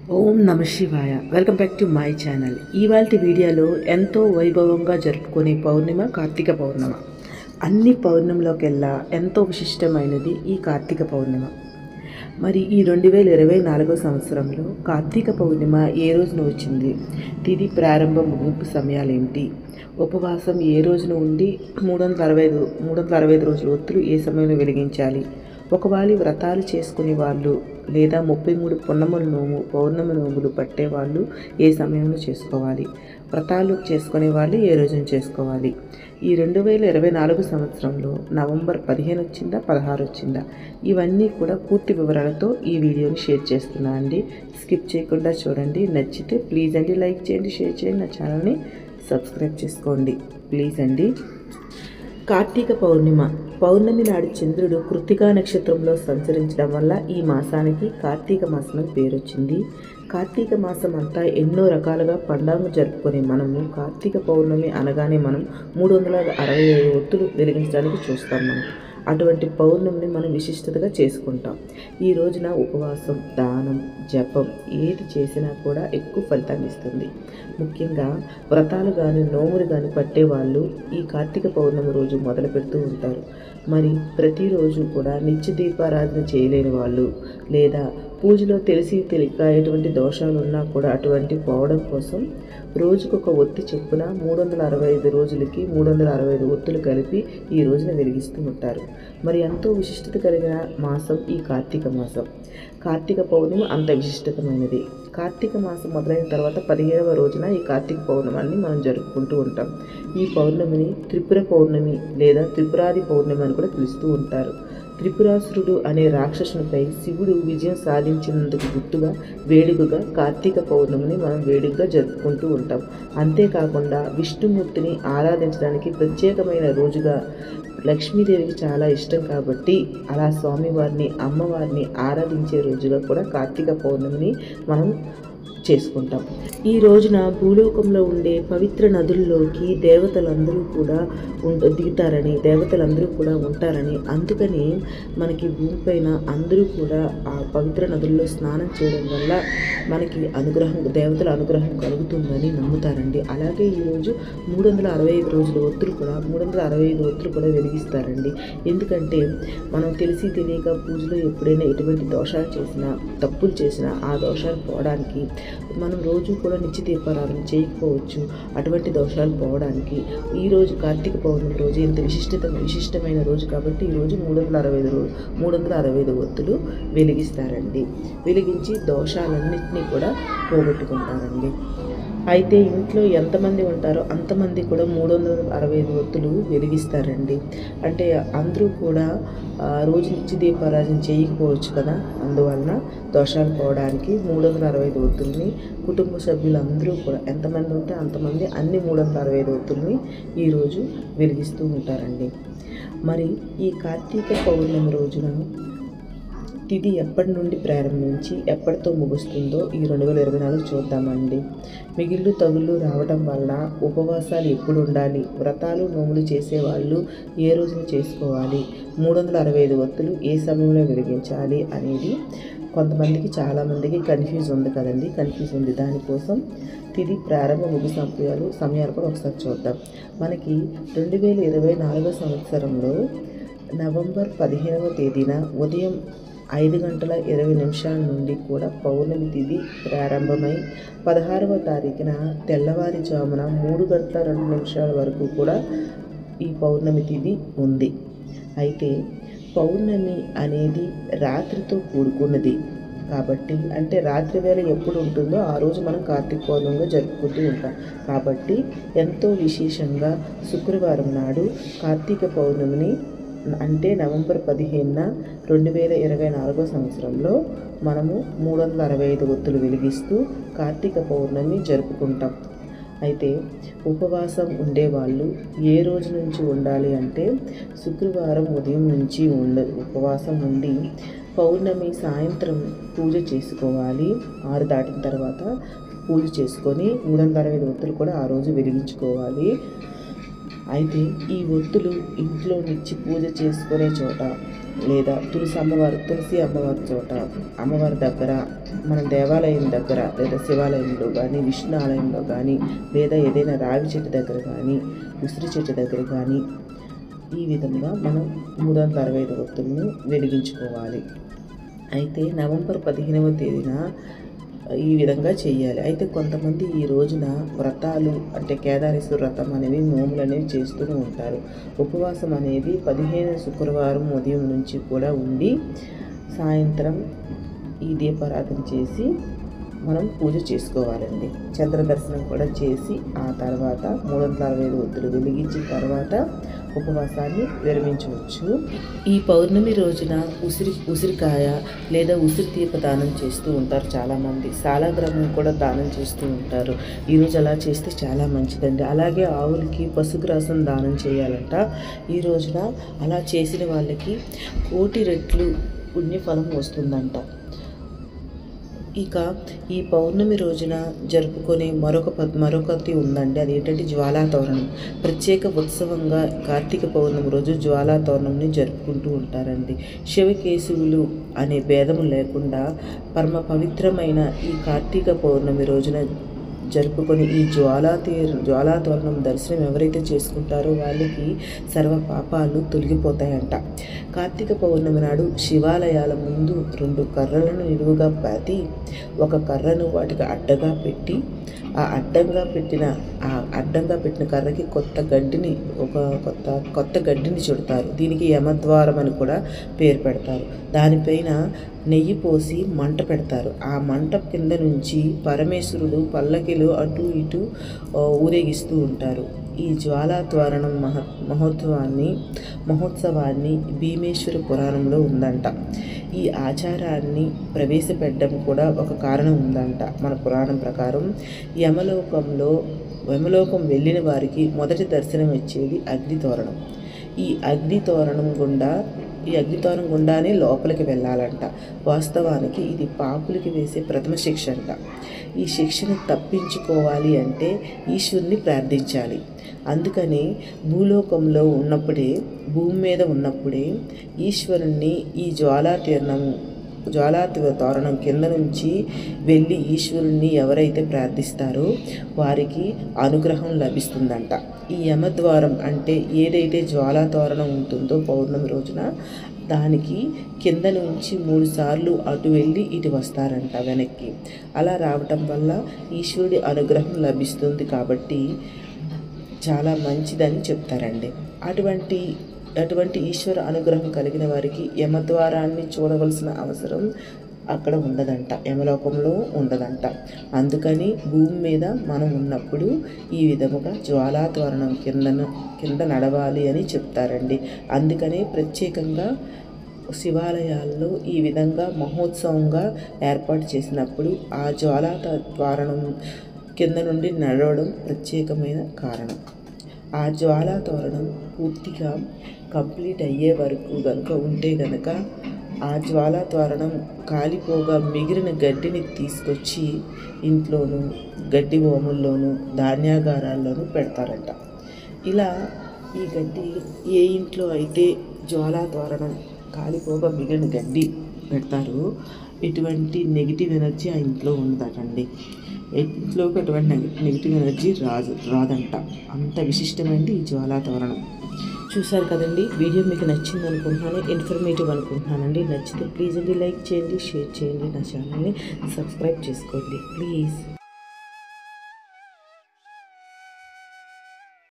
ఓం నమ శివాయ. Welcome back to my channel. ఇవాల్టి వీడియోలో ఎంతో వైభవంగా జరుపుకునే పౌర్ణిమ కార్తీక పౌర్ణిమ. అన్ని పౌర్ణమిలోకెల్లా ఎంతో విశిష్టమైనది ఈ కార్తీక పౌర్ణిమ. మరి ఈ 2024 సంవత్సరంలో కార్తీక పౌర్ణిమ ఏ రోజున వచ్చింది, తిథి ప్రారంభ ముగింపు సమయాలు ఏమిటి, ఉపవాసం ఏ రోజున ఉండి 365 రోజుల ఒత్తులు ఏ సమయంలో వెలిగించాలి, ఒకవేళ వ్రతాలు చేసుకునే వాళ్ళు లేదా 33 పున్నముల నోము పౌర్ణమి నోములు పట్టేవాళ్ళు ఏ సమయంలో చేసుకోవాలి, వ్రతాలు చేసుకునే వాళ్ళు ఏ రోజున చేసుకోవాలి, ఈ 2024 సంవత్సరంలో నవంబర్ 15 వచ్చిందా 16 వచ్చిందా, ఇవన్నీ కూడా పూర్తి వివరాలతో ఈ వీడియోని షేర్ చేస్తున్నా అండి. స్కిప్ చేయకుండా చూడండి. నచ్చితే ప్లీజ్ అండి లైక్ చేయండి, షేర్ చేయండి, నా ఛానల్ని సబ్స్క్రైబ్ చేసుకోండి ప్లీజ్ అండి. కార్తీక పౌర్ణమి నాడు చంద్రుడు కృత్తికా నక్షత్రంలో సంచరించడం వల్ల ఈ మాసానికి కార్తీక మాసం అని పేరు వచ్చింది. కార్తీక మాసం అంతా ఎన్నో రకాలుగా పండుగ జరుపుకునే మనము కార్తీక పౌర్ణమి అనగానే మనం 365 ఒత్తులు వెలిగించడానికి చూస్తాం. అటువంటి పౌర్ణమిని మనం విశిష్టతగా చేసుకుంటాం. ఈ రోజున ఉపవాసం, దానం, జపం ఏది చేసినా కూడా ఎక్కువ ఫలితాన్ని ఇస్తుంది. ముఖ్యంగా వ్రతాలు కానీ నోములు కానీ పట్టేవాళ్ళు ఈ కార్తీక పౌర్ణమి రోజు మొదలు పెడుతూ ఉంటారు. మరి ప్రతిరోజు కూడా నిత్య దీపారాధన చేయలేని వాళ్ళు లేదా పూజలో తెలియక ఎటువంటి దోషాలు ఉన్నా కూడా అటువంటి పోవడం కోసం రోజుకొక ఒత్తి చొప్పున 365 రోజులకి 365 ఒత్తులు కలిపి ఈ రోజున వెలిగిస్తూ ఉంటారు. మరి ఎంతో విశిష్టత కలిగిన మాసం ఈ కార్తీక మాసం. కార్తీక పౌర్ణమి అంత విశిష్టతమైనది. కార్తీక మాసం మొదలైన తర్వాత 15వ రోజున ఈ కార్తీక పౌర్ణమాన్ని మనం జరుపుకుంటూ ఉంటాం. ఈ పౌర్ణమిని త్రిపుర పౌర్ణమి లేదా త్రిపురాది పౌర్ణమి అని కూడా పిలుస్తూ ఉంటారు. త్రిపురాసురుడు అనే రాక్షసునిపై శివుడు విజయం సాధించినందుకు గుర్తుగా వేడుకగా కార్తీక పౌర్ణమిని మనం వేడుకగా జరుపుకుంటూ ఉంటాం. అంతేకాకుండా విష్ణుమూర్తిని ఆరాధించడానికి ప్రత్యేకమైన రోజుగా లక్ష్మీదేవికి చాలా ఇష్టం కాబట్టి అలా స్వామివారిని అమ్మవారిని ఆరాధించే రోజుగా కూడా కార్తీక పౌర్ణమిని మనం చేసుకుంటాం. ఈ రోజున భూలోకంలో ఉండే పవిత్ర నదుల్లోకి దేవతలందరూ కూడా దిగుతారని, దేవతలందరూ కూడా ఉంటారని, అందుకని మనకి భూమిపైన అందరూ కూడా ఆ పవిత్ర నదుల్లో స్నానం చేయడం వల్ల మనకి దేవతల అనుగ్రహం కలుగుతుందని నమ్ముతారండి. అలాగే ఈరోజు 365 రోజుల ఒత్తులు కూడా 365 ఒత్తులు కూడా వెలిగిస్తారండి. ఎందుకంటే మనం తెలియక పూజలో ఎప్పుడైనా ఎటువంటి దోషాలు చేసినా, తప్పులు చేసినా ఆ దోషాలు పోవడానికి, మనం రోజు కూడా నిత్య దీపారాధన చేయకపోవచ్చు, అటువంటి దోషాలు పోవడానికి ఈరోజు కార్తీక పౌర్ణమి రోజు ఇంత విశిష్టమైన రోజు కాబట్టి ఈరోజు 365 ఒత్తులు వెలిగిస్తారండి. వెలిగించి దోషాలన్నింటినీ కూడా పోగొట్టుకుంటారండి. అయితే ఇంట్లో ఎంతమంది ఉంటారో అంతమంది కూడా 365 ఒత్తులు వెలిగిస్తారండి. అంటే అందరూ కూడా రోజు నిత్య దీపారాధన చేయకపోవచ్చు కదా, అందువలన దోషాలు పోవడానికి 365 ఒత్తుల్ని కుటుంబ సభ్యులందరూ కూడా ఎంతమంది ఉంటే అంతమంది అన్ని 365 ఒత్తుల్ని ఈరోజు వెలిగిస్తూ ఉంటారండి. మరి ఈ కార్తీక పౌర్ణమి రోజున తిథి ఎప్పటి నుండి ప్రారంభించి ఎప్పటితో ముగుస్తుందో ఈ 2024 చూద్దామండి. మిగిళ్ళు తగుళ్ళు రావడం వల్ల ఉపవాసాలు ఎప్పుడు ఉండాలి, వ్రతాలు నోములు చేసేవాళ్ళు ఏ రోజున చేసుకోవాలి, 365 ఒత్తులు ఏ సమయంలో వెలిగించాలి అనేది కొంతమందికి చాలామందికి కన్ఫ్యూజ్ ఉంది కదండి. కన్ఫ్యూజ్ ఉంది. దానికోసం తిథి ప్రారంభ ముగి సమయాలు కూడా ఒకసారి చూద్దాం. మనకి 2024 సంవత్సరంలో నవంబర్ 15వ తేదీన ఉదయం 5:20 నుండి కూడా పౌర్ణమి తిథి ప్రారంభమై 16వ తారీఖున తెల్లవారుజామున 3:02 వరకు కూడా ఈ పౌర్ణమి తిథి ఉంది. అయితే పౌర్ణమి అనేది రాత్రితో కూడుకున్నది కాబట్టి, అంటే రాత్రి వేళ ఎప్పుడు ఉంటుందో ఆ రోజు మనం కార్తీక పౌర్ణమిగా జరుపుకుంటూ ఉంటాం. కాబట్టి ఎంతో విశేషంగా శుక్రవారం నాడు కార్తీక పౌర్ణమిని అంటే నవంబర్ 15న 2024 సంవత్సరంలో మనము 365 ఒత్తులు వెలిగిస్తూ కార్తీక పౌర్ణమి జరుపుకుంటాం. అయితే ఉపవాసం ఉండేవాళ్ళు ఏ రోజు నుంచి ఉండాలి అంటే శుక్రవారం ఉదయం నుంచి ఉపవాసం ఉండి పౌర్ణమి సాయంత్రం పూజ చేసుకోవాలి. 6 దాటిన తర్వాత పూజ చేసుకొని 365 ఒత్తులు కూడా ఆ రోజు వెలిగించుకోవాలి. అయితే ఈ ఒత్తులు ఇంట్లో నిచ్చి పూజ చేసుకునే చోట లేదా తులసి అమ్మవారి చోట, అమ్మవారి దగ్గర, మన దేవాలయం దగ్గర లేదా శివాలయంలో కానీ, విష్ణు ఆలయంలో కానీ, లేదా ఏదైనా రావి చెట్టు దగ్గర కానీ, ఉసిరి చెట్టు దగ్గర కానీ ఈ విధంగా మనం 365 ఒత్తులను వెలిగించుకోవాలి. అయితే నవంబర్ 15వ తేదీన ఈ విధంగా చేయాలి. అయితే కొంతమంది ఈ రోజున వ్రతాలు అంటే కేదారేశ్వర వ్రతం అనేవి, నోములు అనేవి చేస్తూనే ఉంటారు. ఉపవాసం అనేది 15 శుక్రవారం ఉదయం నుంచి కూడా ఉండి సాయంత్రం ఈ దీపారాధన చేసి మనం పూజ చేసుకోవాలండి. చంద్ర దర్శనం కూడా చేసి ఆ తర్వాత 365 ఒత్తులు వెలిగించిన తర్వాత ఉపవాసాన్ని విరమించవచ్చు. ఈ పౌర్ణమి రోజున ఉసిరికాయ లేదా ఉసిరి దీప దానం చేస్తూ ఉంటారు చాలామంది. సాలగ్రామం కూడా దానం చేస్తూ ఉంటారు. ఈరోజు అలా చేస్తే చాలా మంచిదండి. అలాగే ఆవులకి పశుగ్రాసం దానం చేయాలంట. ఈ రోజున అలా చేసిన వాళ్ళకి 1,000,000 రెట్లు పుణ్యఫలం వస్తుందంట. ఇక ఈ పౌర్ణమి రోజున జరుపుకునే మరొకటి ఉందండి. అది ఏంటంటే జ్వాలాతోరణం. ప్రత్యేక ఉత్సవంగా కార్తీక పౌర్ణమి రోజు జ్వాలాతోరణంని జరుపుకుంటూ ఉంటారండి. శివకేశవులు అనే భేదము లేకుండా పరమ పవిత్రమైన ఈ కార్తీక పౌర్ణమి రోజున జరుపుకొని ఈ జ్వాలాతోరణం దర్శనం ఎవరైతే చేసుకుంటారో వాళ్ళకి సర్వ పాపాలు తొలగిపోతాయంట. కార్తీక పౌర్ణమి నాడు శివాలయాల ముందు 2 కర్రలను నిలువుగా పాతి ఒక కర్రను వాటికి అడ్డగా పెట్టి ఆ అడ్డంగా పెట్టిన కర్రకి కొత్త గడ్డిని చుడతారు. దీనికి యమద్వారం అని కూడా పేరు పెడతారు. దానిపైన నెయ్యి పోసి మంట పెడతారు. ఆ మంట కింద నుంచి పరమేశ్వరుడు పల్లకిలో అటు ఇటు ఊరేగిస్తూ ఉంటారు. ఈ జ్వాలాతోరణం మహోత్సవాన్ని భీమేశ్వర పురాణంలో ఉందంట. ఈ ఆచారాన్ని ప్రవేశపెట్టడం కూడా ఒక కారణం ఉందంట. మన పురాణం ప్రకారం యమలోకం వెళ్ళిన వారికి మొదటి దర్శనం ఇచ్చేది అగ్నితోరణం. ఈ అగ్నితోరణం గుండానే లోపలికి వెళ్ళాలంట. వాస్తవానికి ఇది పాపులకి వేసే ప్రథమ శిక్ష అంట. ఈ శిక్షను తప్పించుకోవాలి అంటే ఈశ్వరుని ప్రార్థించాలి. అందుకని భూమి మీద ఉన్నప్పుడే ఈశ్వరుణ్ణి ఈ జ్వాలాతోరణం కింద నుంచి వెళ్ళి ఈశ్వరుణ్ణి ఎవరైతే ప్రార్థిస్తారో వారికి అనుగ్రహం లభిస్తుందంట. ఈ యమద్వారం అంటే ఏదైతే జ్వాలాతోరణం ఉంటుందో పౌర్ణమి రోజున దానికి కింద నుంచి 3 సార్లు అటు వెళ్ళి ఇటు వస్తారంట వెనక్కి. అలా రావటం వల్ల ఈశ్వరుడి అనుగ్రహం లభిస్తుంది కాబట్టి చాలా మంచిదని చెప్తారండి. అటువంటి ఈశ్వర అనుగ్రహం కలిగిన వారికి యమద్వారాన్ని చూడవలసిన అవసరం అక్కడ ఉండదంట, యమలోకంలో ఉండదంట. అందుకని భూమి మీద మనం ఉన్నప్పుడు ఈ విధముగా జ్వాలాతోరణం కింద నడవాలి అని చెప్తారండి. అందుకనే ప్రత్యేకంగా శివాలయాల్లో ఈ విధంగా మహోత్సవంగా ఏర్పాటు చేసినప్పుడు ఆ జ్వాలాతోరణం కింద నుండి నడవడం ప్రత్యేకమైన కారణం. ఆ జ్వాలాతోరణం పూర్తిగా కంప్లీట్ అయ్యే వరకు కనుక ఆ జ్వాలాతోరణం కాలిపోగా మిగిలిన గడ్డిని తీసుకొచ్చి ఇంట్లోనూ, గడ్డి భూముల్లోనూ, ధాన్యాగారాల్లోనూ పెడతారంట. ఇలా ఈ గడ్డి ఏ ఇంట్లో అయితే జ్వాలాతోరణం కాలిపోగా మిగిలిన గడ్డి పెడతారో ఎటువంటి నెగిటివ్ ఎనర్జీ ఆ ఇంట్లో ఉండదటండి. ఇంట్లోకి అటువంటి నెగిటివ్ ఎనర్జీ రాదంట. అంత విశిష్టమైనది ఈ జ్వాలాతోరణం. చూసారు కదండి. వీడియో మీకు నచ్చింది అనుకుంటున్నాను, ఇన్ఫర్మేటివ్ అనుకుంటున్నానండి. నచ్చితే ప్లీజ్ అండి లైక్ చేయండి, షేర్ చేయండి, నా ఛానల్ని సబ్స్క్రైబ్ చేసుకోండి ప్లీజ్.